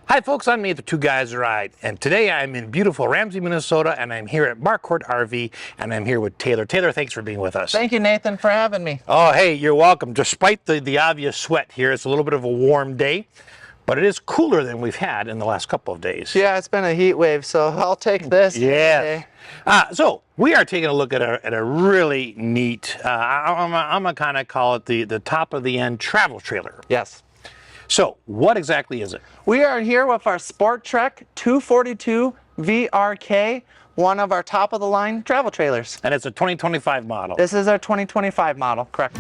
Hi folks, I'm Nate, the Two Guys Ride, and today I'm in beautiful Ramsey, Minnesota, and I'm here at Marquardt RV, and I'm here with Taylor. Taylor, thanks for being with us. Thank you, Nathan, for having me. Oh, hey, you're welcome. Despite the obvious sweat here, it's a little bit of a warm day, but it is cooler than we've had in the last couple of days. Yeah, it's been a heat wave, so I'll take this. Yeah. So we are taking a look at a really neat, I'm gonna kind of call it the top of the end travel trailer. Yes. So what exactly is it? We are here with our SportTrek 272VRK, one of our top of the line travel trailers. And it's a 2025 model. This is our 2025 model, correct?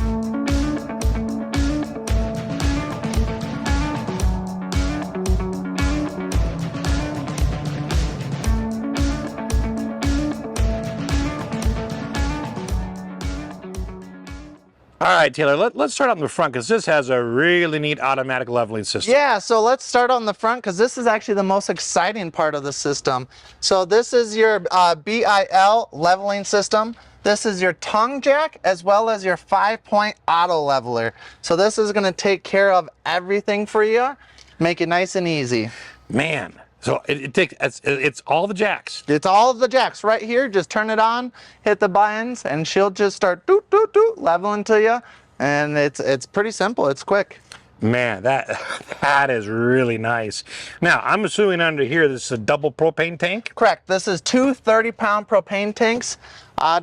All right, Taylor, let's start out in the front because this has a really neat automatic leveling system. Yeah, so let's start on the front because this is actually the most exciting part of the system. So this is your BIL leveling system. This is your tongue jack as well as your 5-point auto leveler. So this is going to take care of everything for you, make it nice and easy. Man, so it's all the jacks. It's all of the jacks right here. Just turn it on, hit the buttons, and she'll just start doot, doot, doot, leveling to you. And it's pretty simple. It's quick. Man, that is really nice. Now, I'm assuming under here this is a double propane tank? Correct. This is two 30-pound propane tanks.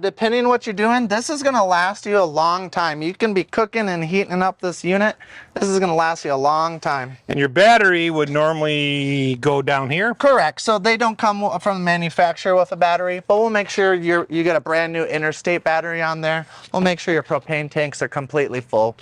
Depending on what you're doing, this is going to last you a long time. You can be cooking and heating up this unit. This is going to last you a long time. And your battery would normally go down here? Correct. So they don't come from the manufacturer with a battery, but we'll make sure you get a brand new interstate battery on there. We'll make sure your propane tanks are completely full.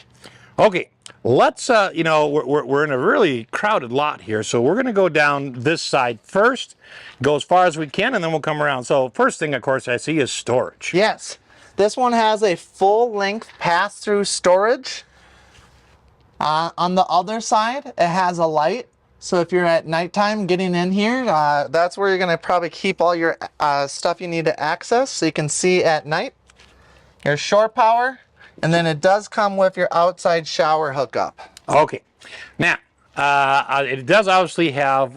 Okay. Let's, we're in a really crowded lot here, so we're going to go down this side first, go as far as we can, and then we'll come around. So first thing, of course, I see is storage. Yes. This one has a full-length pass-through storage. On the other side, it has a light. So if you're at nighttime getting in here, that's where you're going to probably keep all your stuff you need to access so you can see at night. Your shore power. And then it does come with your outside shower hookup. Okay. Now, it does obviously have,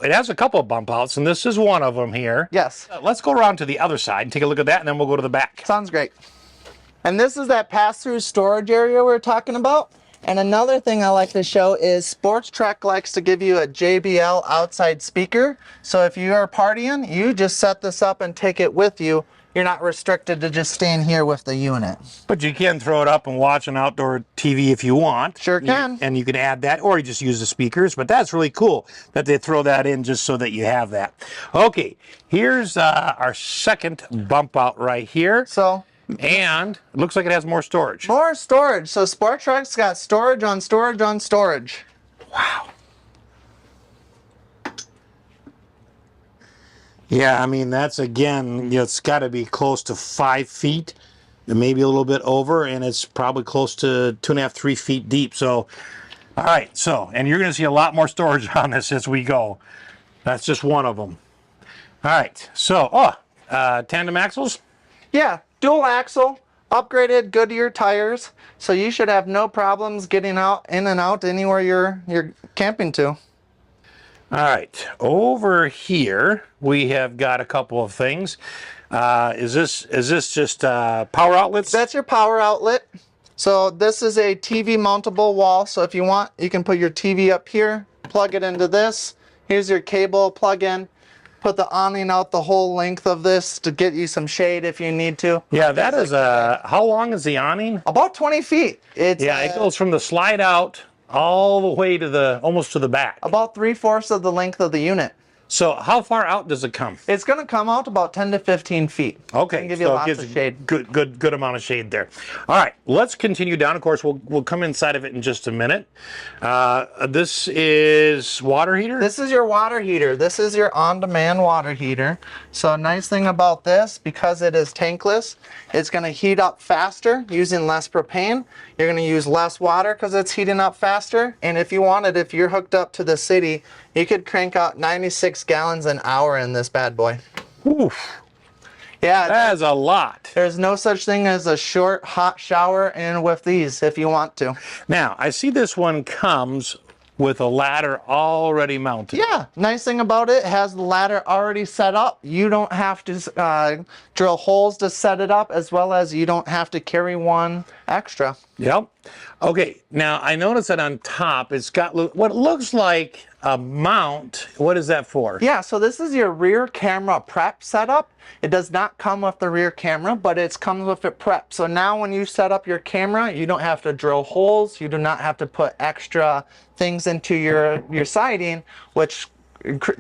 it has a couple of bump outs, and this is one of them here. Yes. Let's go around to the other side and take a look at that, and then we'll go to the back. Sounds great. And this is that pass-through storage area we're talking about. And another thing I like to show is SportTrek likes to give you a JBL outside speaker. So if you are partying, you just set this up and take it with you. You're not restricted to just staying here with the unit. But you can throw it up and watch an outdoor TV if you want. Sure can. And you can add that, or you just use the speakers. But that's really cool that they throw that in just so that you have that. Okay, here's our second bump out right here. So, and it looks like it has more storage. More storage. So SportTrek's got storage on storage on storage. Wow. Yeah, I mean, that's, again, it's got to be close to 5 feet, maybe a little bit over, and it's probably close to 2.5, 3 feet deep. So, all right, so, and you're going to see a lot more storage on this as we go. That's just one of them. All right, so, tandem axles? Yeah, dual axle, upgraded Goodyear tires, so you should have no problems getting out, in and out anywhere you're camping to. All right, over here we have got a couple of things. Is this just power outlets? That's your power outlet. So this is a TV mountable wall. So if you want, you can put your TV up here, plug it into this. Here's your cable plug in. Put the awning out the whole length of this to get you some shade if you need to. Yeah, that is how long is the awning? About 20 feet. It goes from the slide out all the way to almost to the back. About 3/4 of the length of the unit. So how far out does it come? It's going to come out about 10 to 15 feet. Okay, give you lots of shade. Good amount of shade there. All right, let's continue down. Of course, we'll come inside of it in just a minute. This is water heater? This is your water heater. This is your on-demand water heater. So a nice thing about this, because it is tankless, it's going to heat up faster using less propane. You're going to use less water because it's heating up faster. And if you wanted, if you're hooked up to the city, you could crank out 96 gallons an hour in this bad boy. Oof. Yeah, that's a lot. There's no such thing as a short hot shower in with these if you want to. Now, I see this one comes with a ladder already mounted. Yeah, nice thing about it has the ladder already set up. You don't have to drill holes to set it up, as well as you don't have to carry one extra. Yep. Okay, now I noticed that on top it's got what looks like a mount. What is that for? Yeah, so this is your rear camera prep setup. It does not come with the rear camera, but it comes with it prep. So now when you set up your camera, you don't have to drill holes. You do not have to put extra things into your siding, which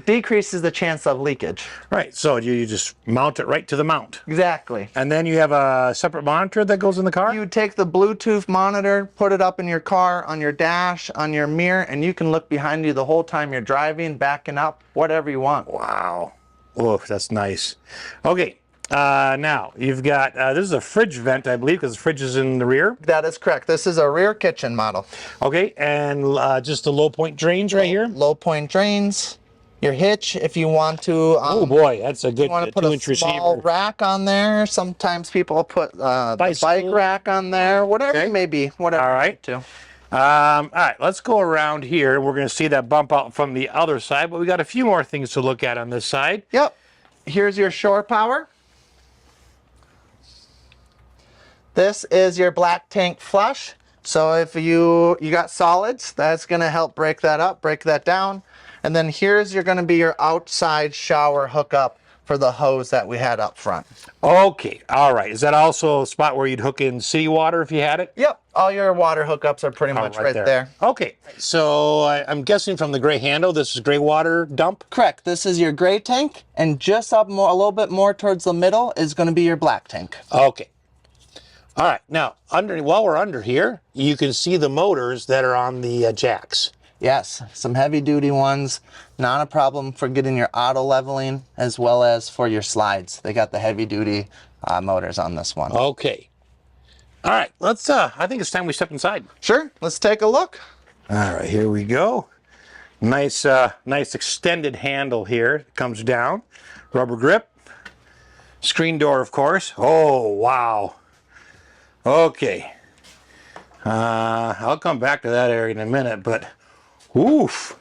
decreases the chance of leakage. Right, so you just mount it right to the mount. Exactly. And then you have a separate monitor that goes in the car? You take the Bluetooth monitor, put it up in your car, on your dash, on your mirror, and you can look behind you the whole time you're driving, backing up, whatever you want. Wow. Oh, that's nice. Okay, now you've got, this is a fridge vent, I believe, because the fridge is in the rear. That is correct. This is a rear kitchen model. Okay, and just the low point drains right here. Low point drains. Your hitch, if you want to. Oh boy, that's a good You want to put 2-inch a small receiver. rack on there. Sometimes people put the Bicycle. bike rack on there. Whatever Okay. it may be. Whatever. All right. To. All right, let's go around here. We're going to see that bump out from the other side, but we got a few more things to look at on this side. Yep. Here's your shore power. This is your black tank flush. So if you got solids, that's going to help break that up, break that down. And then here's going to be your outside shower hookup for the hose that we had up front. Okay, all right. Is that also a spot where you'd hook in city water if you had it? Yep, all your water hookups are pretty much right there. Okay, so I'm guessing from the gray handle, this is gray water dump? Correct. This is your gray tank, and just up more, a little bit more towards the middle is going to be your black tank. Okay. All right, now, while we're under here, you can see the motors that are on the jacks. Yes, some heavy duty ones. Not a problem for getting your auto leveling as well as for your slides. They got the heavy duty motors on this one. Okay. All right, let's, I think it's time we step inside. Sure, let's take a look. All right, here we go. Nice, nice extended handle here. It comes down. Rubber grip. Screen door, of course. Oh, wow. Okay. I'll come back to that area in a minute, but oof.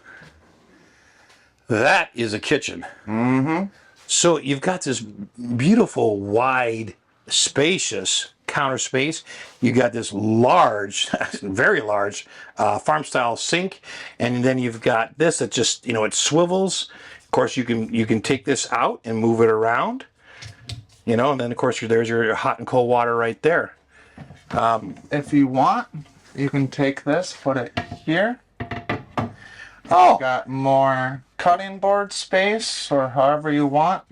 That is a kitchen. Mm-hmm. So you've got this beautiful, wide, spacious counter space. You got this large, very large farm-style sink, and then you've got this that just, it swivels. Of course, you can take this out and move it around. And then of course there's your hot and cold water right there. If you want, you can take this, put it here. Oh, Got more cutting board space, or however you want.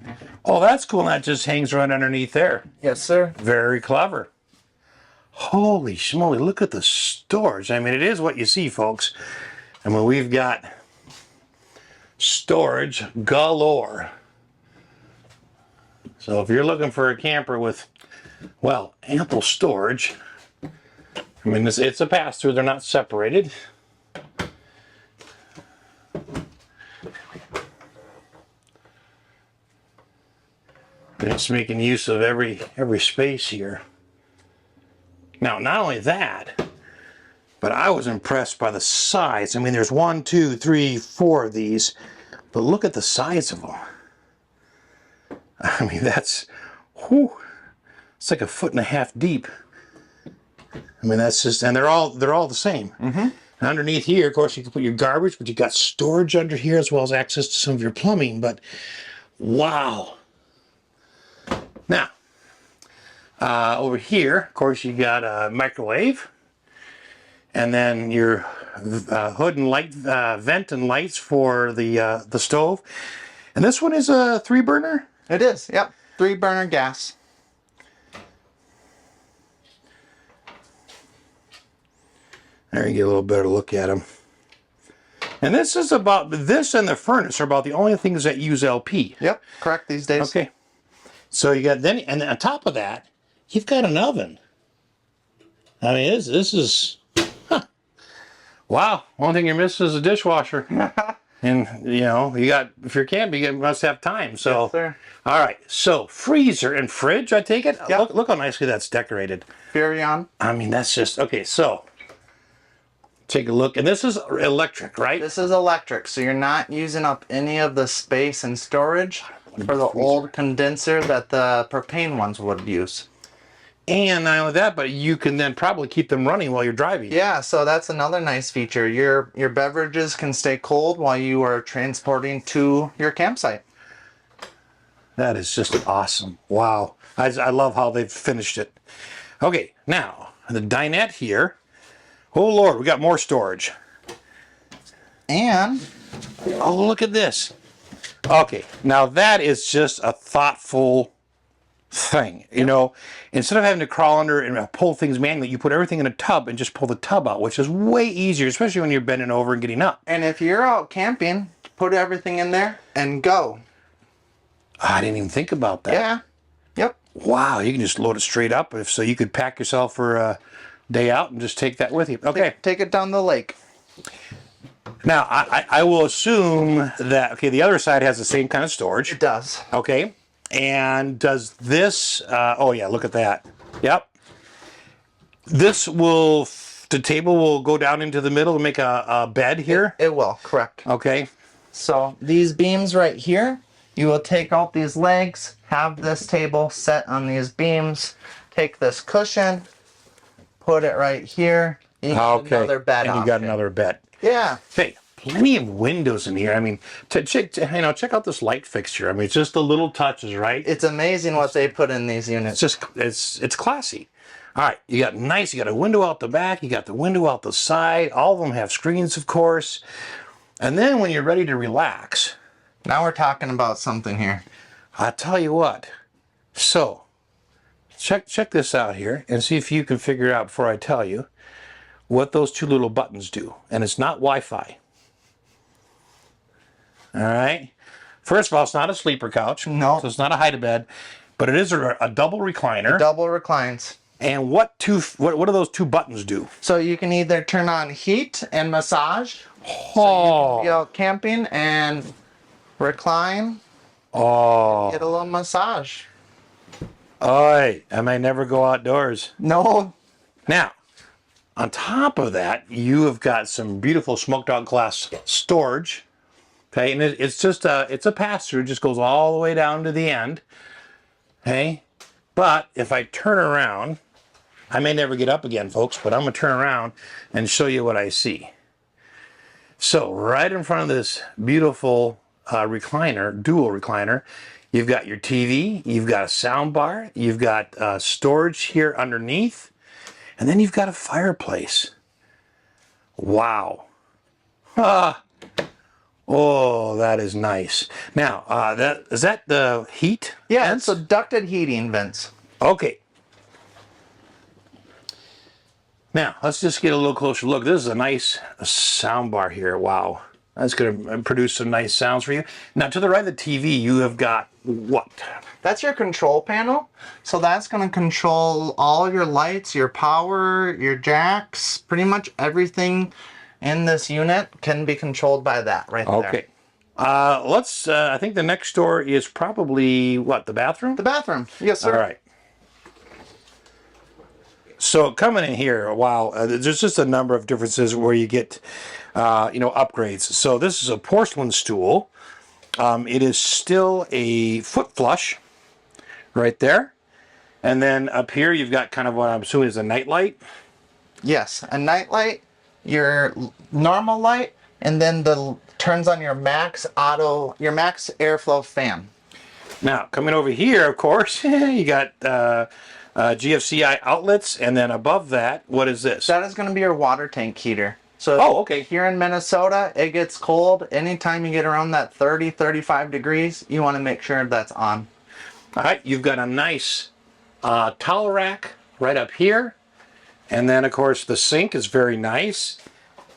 oh, that's cool. And that just hangs right underneath there. Yes, sir. Very clever. Holy schmoly, look at the storage. I mean, it is what you see, folks. I mean, we've got storage galore. So if you're looking for a camper with, well, ample storage, I mean, it's a pass-through. They're not separated. It's making use of every space here. Now, not only that, but I was impressed by the size. I mean, there's 1, 2, 3, 4 of these, but look at the size of them. I mean, that's, whew, it's like 1.5 feet deep. I mean, that's just, and they're all the same. Mm-hmm. And underneath here, of course, you can put your garbage, but you got storage under here as well as access to some of your plumbing. But wow. Now, over here, of course, you got a microwave, and then your hood and light vent and lights for the stove. And this one is a 3-burner. It is. Yep. 3-burner gas. There you get a little better look at them. And this and the furnace are about the only things that use LP. Yep. Correct these days. Okay. So you got and on top of that, you've got an oven. I mean, this is, wow. One thing you're missing is a dishwasher. And you got, if you're camping, you must have time. So, Yes, sir. All right. So freezer and fridge, I take it. Yep. Look how nicely that's decorated. Furion. I mean, that's just okay. So take a look. And this is electric, right? This is electric, so you're not using up any of the space and storage for the old condenser that the propane ones would use. And not only that, but you can then probably keep them running while you're driving. Yeah, so that's another nice feature. Your beverages can stay cold while you are transporting to your campsite. That is just awesome. Wow. I love how they've finished it. Okay, now, the dinette here. Oh, Lord, we got more storage. And Oh, look at this. Okay, now that is just a thoughtful thing. You know, instead of having to crawl under and pull things manually, you put everything in a tub and just pull the tub out, which is way easier, especially when you're bending over and getting up. and if you're out camping, put everything in there and go. I didn't even think about that. Yeah. Yep. Wow, you can just load it straight up. If so, you could pack yourself for a day out and just take that with you. Okay. Take it down the lake. Now, I will assume that, okay, the other side has the same kind of storage. It does. Okay. And does this, oh yeah, look at that. Yep. This will, the table will go down into the middle and make a bed here. It will, correct. Okay. So these beams right here, you will take out these legs, have this table set on these beams, take this cushion, put it right here. You got Okay. another bed And you got option. another bed. Yeah. Hey, plenty of windows in here. I mean, check out this light fixture. I mean, it's just the little touches, right? It's amazing what they put in these units. It's just it's classy. All right, you got a window out the back, you got the window out the side. All of them have screens, of course. And then when you're ready to relax, Now we're talking about something here. I tell you what. So, check this out here and see if you can figure out before I tell you what those two little buttons do. And it's not Wi-Fi. All right. First of all, it's not a sleeper couch. No. So it's not a hide-a-bed, but it is a double recliner. Double reclines. And what do those two buttons do? So you can either turn on heat and massage. Oh. Be out camping and recline, Oh. get a little massage. Oi, I may never go outdoors. No. Now, on top of that, you have got some beautiful smoked out glass storage. Okay, and it's a pass-through, just goes all the way down to the end. Okay, but if I turn around, I may never get up again, folks, but I'm gonna turn around and show you what I see. So right in front of this beautiful recliner, dual recliner, you've got your TV, you've got a sound bar, you've got storage here underneath, and then you've got a fireplace. Wow. Oh, that is nice. Now, is that the heat? Yeah, vents? it's a ducted heating vents. Okay. Now, let's just get a little closer look. This is a nice sound bar here. Wow. That's going to produce some nice sounds for you. Now, to the right of the TV, you have got what? That's your control panel. So that's going to control all your lights, your power, your jacks, pretty much everything in this unit can be controlled by that right there. Okay. I think the next door is probably, what, the bathroom? The bathroom. Yes, sir. All right. So coming in here, wow, there's just a number of differences where you get, upgrades. So this is a porcelain stool. It is still a foot flush right there. And then up here, you've got kind of what I'm assuming is a night light. Yes, a night light, your normal light, and then the turns on your max airflow fan. Now, coming over here, of course, you got GFCI outlets, and then above that, what is this? That is going to be your water tank heater. So okay. Here in Minnesota, it gets cold. Anytime you get around that 30, 35 degrees, you want to make sure that's on. All right, you've got a nice towel rack right up here. And then, of course, the sink is very nice.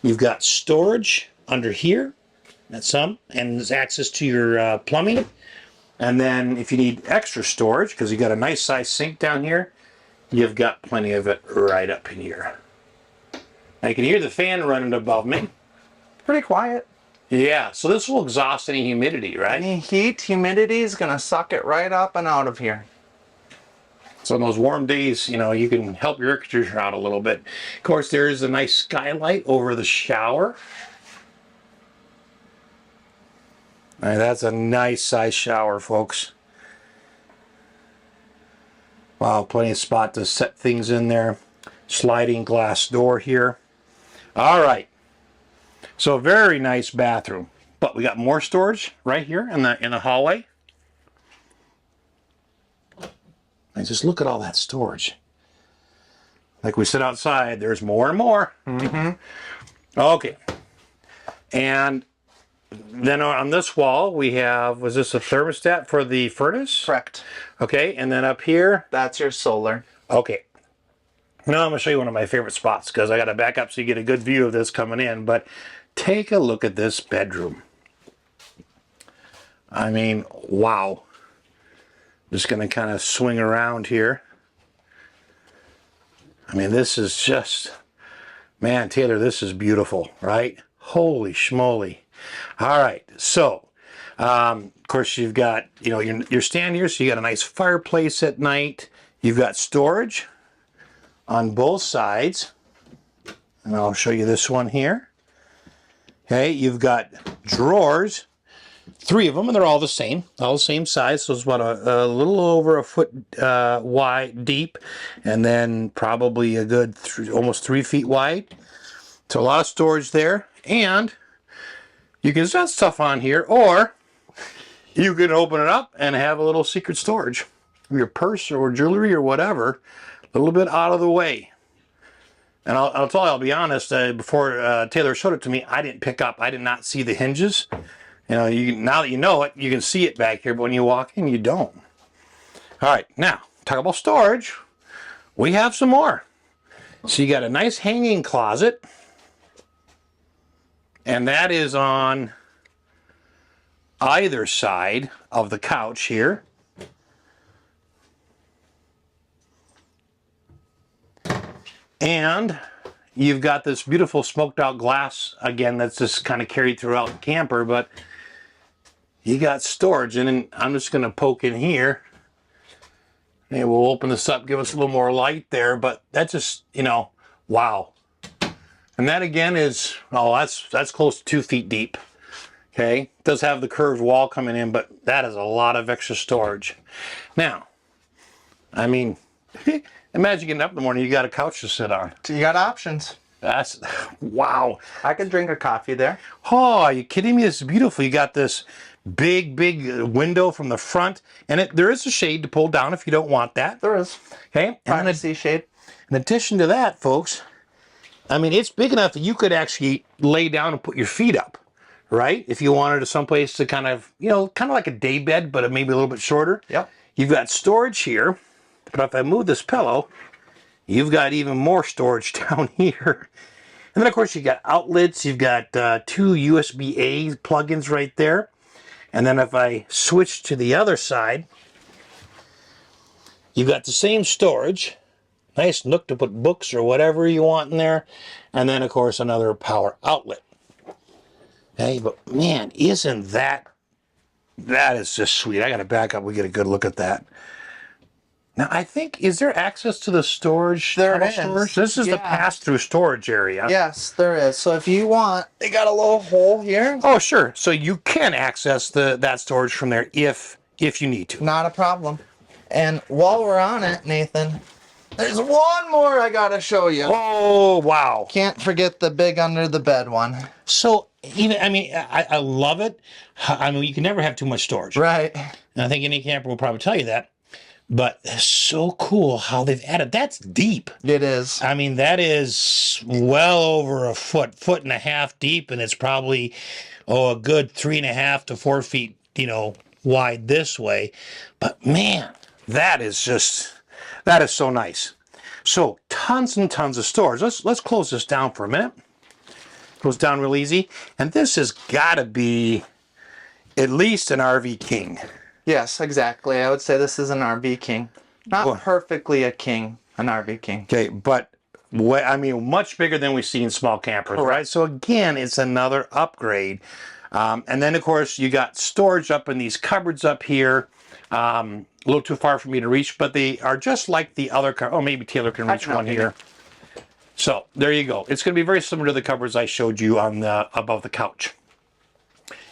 You've got storage under here. That's some. And there's access to your plumbing. And then if you need extra storage, because you got a nice size sink down here, you've got plenty of it right up in here. Now you can hear the fan running above me. Pretty quiet. Yeah, so this will exhaust any humidity, right? Any heat, humidity is going to suck it right up and out of here. So in those warm days, you know, you can help your air conditioner out a little bit. Of course, there is a nice skylight over the shower. All right, that's a nice size shower, folks. Wow, plenty of spot to set things in there. Sliding glass door here. All right. So very nice bathroom. But we got more storage right here in the hallway. And just look at all that storage. Like we sit outside, there's more and more. Okay. And then on this wall, we have, was this a thermostat for the furnace? Correct. Okay, and then up here. That's your solar. Okay. Now I'm going to show you one of my favorite spots because I got to back up so you get a good view of this coming in. But take a look at this bedroom. I mean, wow. Just going to kind of swing around here. I mean, this is just, man, Taylor, this is beautiful, right? Holy schmoly. All right, so, of course, you've got, you know, your stand here, so you got a nice fireplace at night. You've got storage on both sides. And I'll show you this one here. Okay, you've got drawers. 3 of them, and they're all the same size. So it's about a little over a foot wide deep, and then probably a good almost 3 feet wide. So a lot of storage there, and you can set stuff on here, or you can open it up and have a little secret storage, your purse or jewelry or whatever, a little bit out of the way. And I'll be honest. Before Taylor showed it to me, I did not see the hinges. You know, now that you know it, you can see it back here, but when you walk in, you don't. All right, now, talk about storage. We have some more. So you got a nice hanging closet, and that is on either side of the couch here. And you've got this beautiful smoked out glass, again, that's just kind of carried throughout the camper, but you got storage. And then I'm just going to poke in here, and we'll open this up, give us a little more light there, but that's just, you know, wow. And that again is, oh, that's close to 2 feet deep. Okay, it does have the curved wall coming in, but that is a lot of extra storage. Now, I mean, imagine getting up in the morning, you got a couch to sit on. You got options. That's, wow. I could drink a coffee there. Oh, are you kidding me? This is beautiful. You got this big window from the front, and there is a shade to pull down if you don't want that. There is. Okay. Privacy shade. In addition to that, folks, I mean, it's big enough that you could actually lay down and put your feet up, right? If you wanted to someplace to kind of, you know, kind of like a day bed, but maybe a little bit shorter. Yep. You've got storage here, but if I move this pillow, you've got even more storage down here. And then, of course, you got outlets. You've got 2 USB-A plugins right there. And then if I switch to the other side, you've got the same storage. Nice nook to put books or whatever you want in there. And then, of course, another power outlet. Okay, but man, isn't that is just sweet. I got to back up. We get a good look at that. Now, I think, is there access to the storage? There is. Storage? This is the pass-through storage area. Yes, there is. So if you want, they got a little hole here. Oh, sure. So you can access that storage from there if you need to. Not a problem. And while we're on it, Nathan, there's one more I got to show you. Oh, wow. Can't forget the big under the bed one. So, even, I mean, I love it. I mean, you can never have too much storage. Right. And I think any camper will probably tell you that. But it's so cool how they've added. That's deep. It is. I mean, that is well over a foot and a half deep, and it's probably, a good 3.5 to 4 feet, wide this way. But man, that is so nice. So tons and tons of storage. Let's close this down for a minute. Goes down real easy. And this has got to be at least an RV king. Yes, exactly. I would say this is an RV king. Not perfectly a king, an RV king. Okay, but I mean, much bigger than we see in small campers, right? So again, it's another upgrade. And then, of course, you got storage up in these cupboards up here. A little too far for me to reach, but they are just like the other car. Oh, maybe Taylor can reach one here. So there you go. It's going to be very similar to the cupboards I showed you on the above the couch.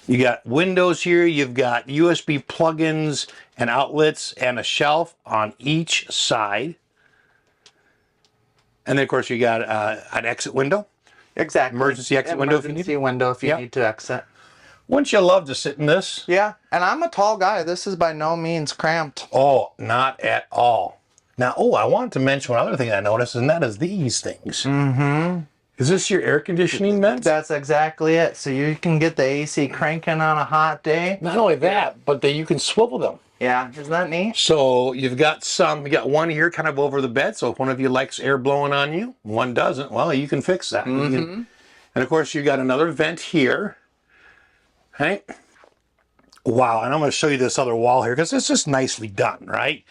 You got windows here. You've got USB plugins and outlets and a shelf on each side. And then, of course, you got an exit window. Exactly. Emergency exit window if you need. Emergency window if you need to exit. Wouldn't you love to sit in this? Yeah, and I'm a tall guy. This is by no means cramped. Oh, not at all. Now, I wanted to mention one other thing I noticed, and that is these things. Mm-hmm. Is this your air conditioning vents? That's exactly it. So you can get the AC cranking on a hot day. Not only that, but you can swivel them. Yeah, isn't that neat? So you got one here kind of over the bed. So if one of you likes air blowing on you, one doesn't, well, you can fix that. Mm-hmm. And of course, you got another vent here. Right? Wow, and I'm going to show you this other wall here because it's just nicely done, right?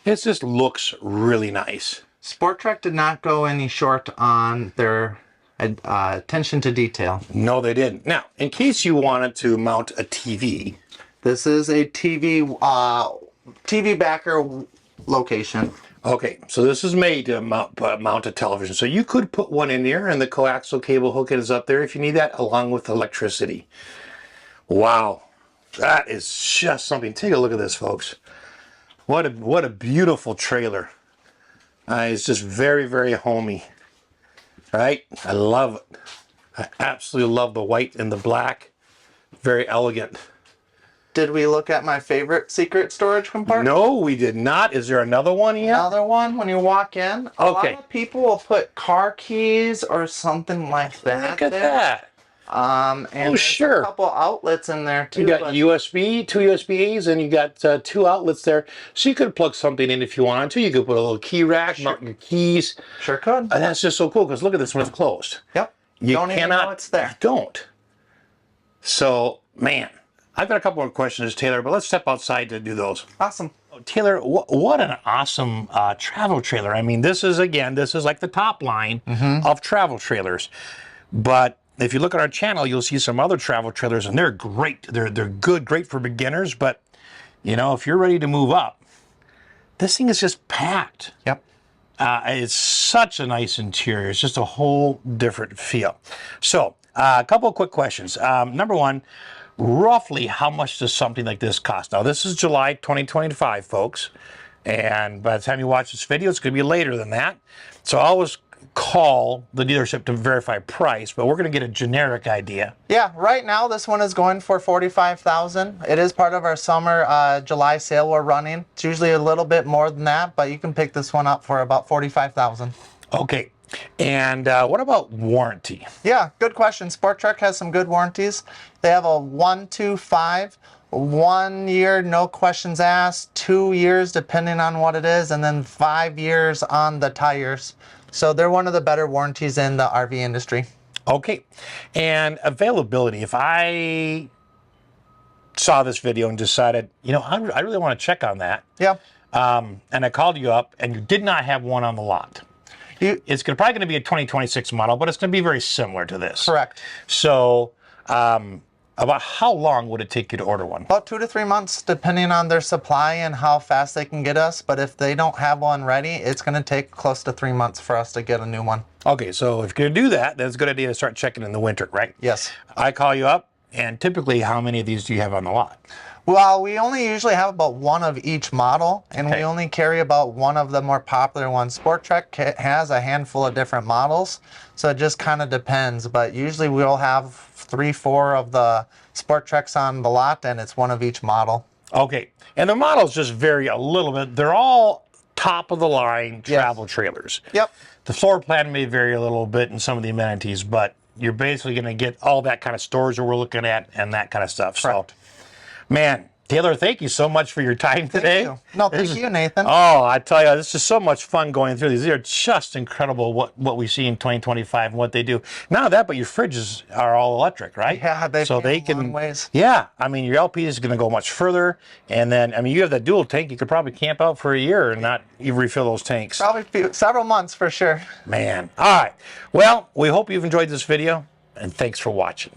It just looks really nice. SportTrek did not go any short on their attention to detail. No, they didn't. Now, in case you wanted to mount a TV. This is a TV backer location. Okay, so this is made to mount a television. So you could put one in there and the coaxial cable hook is up there if you need that, along with electricity. Wow, that is just something. Take a look at this, folks. What a beautiful trailer. It's just very, very homey. Right? I love it. I absolutely love the white and the black. Very elegant. Did we look at my favorite secret storage compartment? No, we did not. Is there another one yet? Another one when you walk in. A lot of people will put car keys or something like that. Look at that. And there's a couple outlets in there too. You got USB, 2 USBs, and you got 2 outlets there. So you could plug something in if you wanted to. You could put a little key rack, mount your keys. Sure could. And that's just so cool because look at this when it's closed. Yep. You don't even know it's there. You don't. So, man, I've got a couple more questions, Taylor, but let's step outside to do those. Awesome. Taylor, what an awesome travel trailer. I mean, this is like the top line of travel trailers. But if you look at our channel, you'll see some other travel trailers, and they're great. They're good, great for beginners. But, you know, if you're ready to move up, this thing is just packed. Yep. It's such a nice interior. It's just a whole different feel. So, a couple of quick questions. Number one, roughly how much does something like this cost? Now, this is July 2025, folks. And by the time you watch this video, it's going to be later than that. So I always call the dealership to verify price, but we're going to get a generic idea. Yeah, right now this one is going for $45,000. It is part of our summer July sale we're running. It's usually a little bit more than that, but you can pick this one up for about $45,000. Okay. And what about warranty? Yeah, good question. SportTrek has some good warranties. They have a 1, 2, 5, 1 year, no questions asked, 2 years depending on what it is, and then 5 years on the tires. So they're one of the better warranties in the RV industry. Okay. And availability. If I saw this video and decided, you know, I really want to check on that. Yeah. And I called you up and you did not have one on the lot. It's probably going to be a 2026 model, but it's going to be very similar to this. Correct. So about how long would it take you to order one? About 2 to 3 months, depending on their supply and how fast they can get us. But if they don't have one ready, it's going to take close to 3 months for us to get a new one. Okay, so if you're going to do that, then it's a good idea to start checking in the winter, right? Yes. I call you up, and typically how many of these do you have on the lot? Well, we only usually have about one of each model, and we only carry about one of the more popular ones. SportTrek has a handful of different models, so it just kind of depends. But usually we'll have 3, 4 of the SportTreks on the lot, and it's one of each model. Okay, and the models just vary a little bit. They're all top of the line travel trailers. Yep. The floor plan may vary a little bit in some of the amenities, but you're basically going to get all that kind of storage that we're looking at and that kind of stuff. Correct. So, man, Taylor, thank you so much for your time today. Thank you. No, thank you, Nathan. Oh, I tell you, this is so much fun going through these. They're just incredible what we see in 2025 and what they do. Not that, but your fridges are all electric, right? Yeah, they can. Long ways. Yeah, I mean, your LP is going to go much further. And then, I mean, you have that dual tank. You could probably camp out for a year and not even refill those tanks. Probably several months for sure. Man. All right. Well, we hope you've enjoyed this video, and thanks for watching.